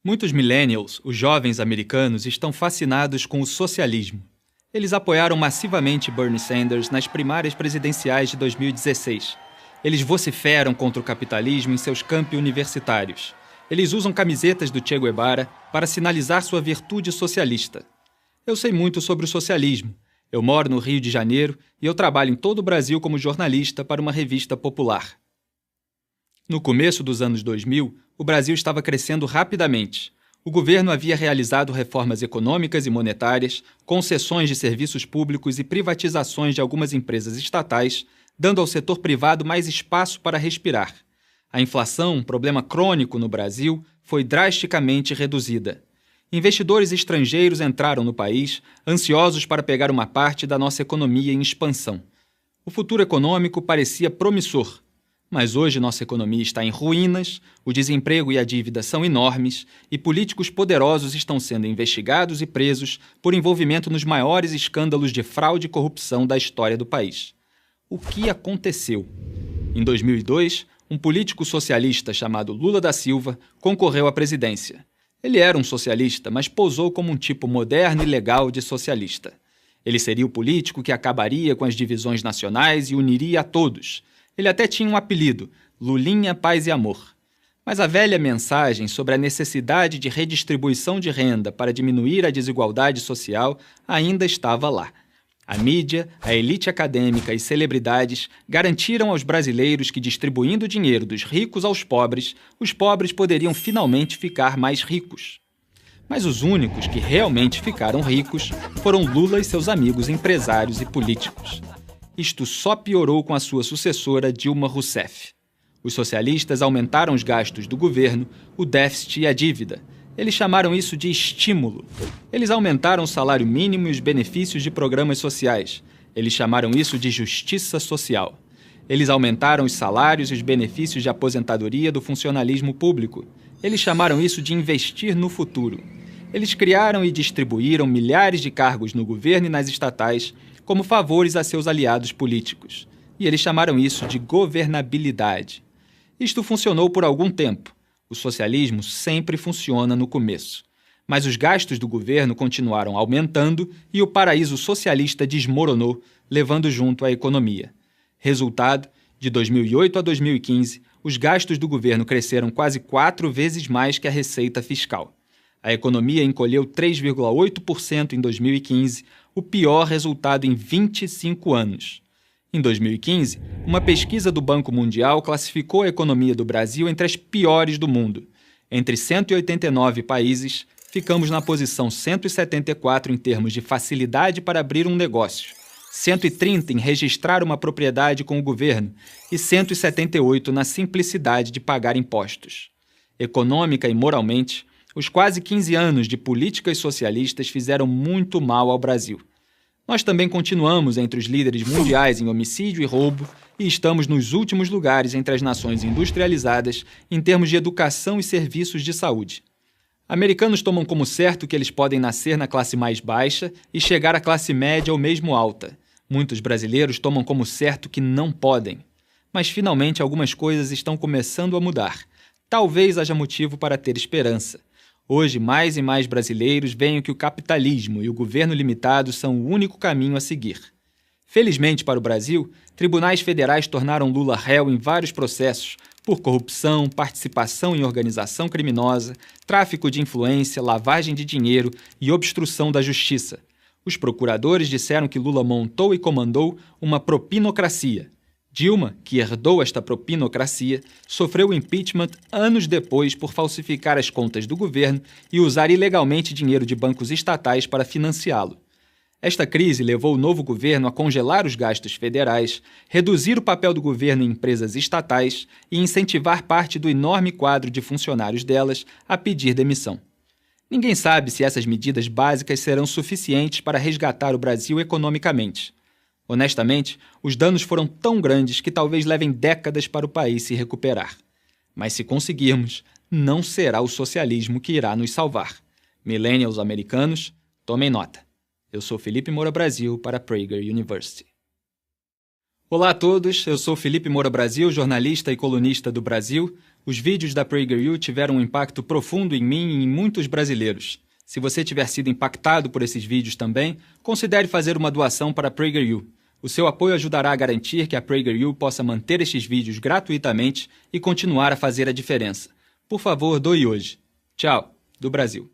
Muitos millennials, os jovens americanos, estão fascinados com o socialismo. Eles apoiaram massivamente Bernie Sanders nas primárias presidenciais de 2016. Eles vociferam contra o capitalismo em seus campi universitários. Eles usam camisetas do Che Guevara para sinalizar sua virtude socialista. Eu sei muito sobre o socialismo. Eu moro no Rio de Janeiro e eu trabalho em todo o Brasil como jornalista para uma revista popular. No começo dos anos 2000, o Brasil estava crescendo rapidamente. O governo havia realizado reformas econômicas e monetárias, concessões de serviços públicos e privatizações de algumas empresas estatais, dando ao setor privado mais espaço para respirar. A inflação, um problema crônico no Brasil, foi drasticamente reduzida. Investidores estrangeiros entraram no país, ansiosos para pegar uma parte da nossa economia em expansão. O futuro econômico parecia promissor. Mas hoje nossa economia está em ruínas, o desemprego e a dívida são enormes e políticos poderosos estão sendo investigados e presos por envolvimento nos maiores escândalos de fraude e corrupção da história do país. O que aconteceu? Em 2002, um político socialista chamado Lula da Silva concorreu à presidência. Ele era um socialista, mas posou como um tipo moderno e legal de socialista. Ele seria o político que acabaria com as divisões nacionais e uniria a todos. Ele até tinha um apelido, Lulinha, Paz e Amor. Mas a velha mensagem sobre a necessidade de redistribuição de renda para diminuir a desigualdade social ainda estava lá. A mídia, a elite acadêmica e celebridades garantiram aos brasileiros que, distribuindo o dinheiro dos ricos aos pobres, os pobres poderiam finalmente ficar mais ricos. Mas os únicos que realmente ficaram ricos foram Lula e seus amigos empresários e políticos. Isto só piorou com a sua sucessora, Dilma Rousseff. Os socialistas aumentaram os gastos do governo, o déficit e a dívida. Eles chamaram isso de estímulo. Eles aumentaram o salário mínimo e os benefícios de programas sociais. Eles chamaram isso de justiça social. Eles aumentaram os salários e os benefícios de aposentadoria do funcionalismo público. Eles chamaram isso de investir no futuro. Eles criaram e distribuíram milhares de cargos no governo e nas estatais como favores a seus aliados políticos. E eles chamaram isso de governabilidade. Isto funcionou por algum tempo. O socialismo sempre funciona no começo. Mas os gastos do governo continuaram aumentando e o paraíso socialista desmoronou, levando junto a economia. Resultado, de 2008 a 2015, os gastos do governo cresceram quase 4 vezes mais que a receita fiscal. A economia encolheu 3,8% em 2015, o pior resultado em 25 anos. Em 2015, uma pesquisa do Banco Mundial classificou a economia do Brasil entre as piores do mundo. Entre 189 países, ficamos na posição 174 em termos de facilidade para abrir um negócio, 130 em registrar uma propriedade com o governo e 178 na simplicidade de pagar impostos. Econômica e moralmente, os quase 15 anos de políticas socialistas fizeram muito mal ao Brasil. Nós também continuamos entre os líderes mundiais em homicídio e roubo e estamos nos últimos lugares entre as nações industrializadas em termos de educação e serviços de saúde. Americanos tomam como certo que eles podem nascer na classe mais baixa e chegar à classe média ou mesmo alta. Muitos brasileiros tomam como certo que não podem. Mas finalmente algumas coisas estão começando a mudar. Talvez haja motivo para ter esperança. Hoje, mais e mais brasileiros veem que o capitalismo e o governo limitado são o único caminho a seguir. Felizmente para o Brasil, tribunais federais tornaram Lula réu em vários processos por corrupção, participação em organização criminosa, tráfico de influência, lavagem de dinheiro e obstrução da justiça. Os procuradores disseram que Lula montou e comandou uma propinocracia. Dilma, que herdou esta propinocracia, sofreu impeachment anos depois por falsificar as contas do governo e usar ilegalmente dinheiro de bancos estatais para financiá-lo. Esta crise levou o novo governo a congelar os gastos federais, reduzir o papel do governo em empresas estatais e incentivar parte do enorme quadro de funcionários delas a pedir demissão. Ninguém sabe se essas medidas básicas serão suficientes para resgatar o Brasil economicamente. Honestamente, os danos foram tão grandes que talvez levem décadas para o país se recuperar. Mas se conseguirmos, não será o socialismo que irá nos salvar. Millennials americanos, tomem nota. Eu sou Felipe Moura Brasil para a Prager University. Olá a todos, eu sou Felipe Moura Brasil, jornalista e colunista do Brasil. Os vídeos da PragerU tiveram um impacto profundo em mim e em muitos brasileiros. Se você tiver sido impactado por esses vídeos também, considere fazer uma doação para a PragerU. O seu apoio ajudará a garantir que a PragerU possa manter estes vídeos gratuitamente e continuar a fazer a diferença. Por favor, doe hoje. Tchau, do Brasil.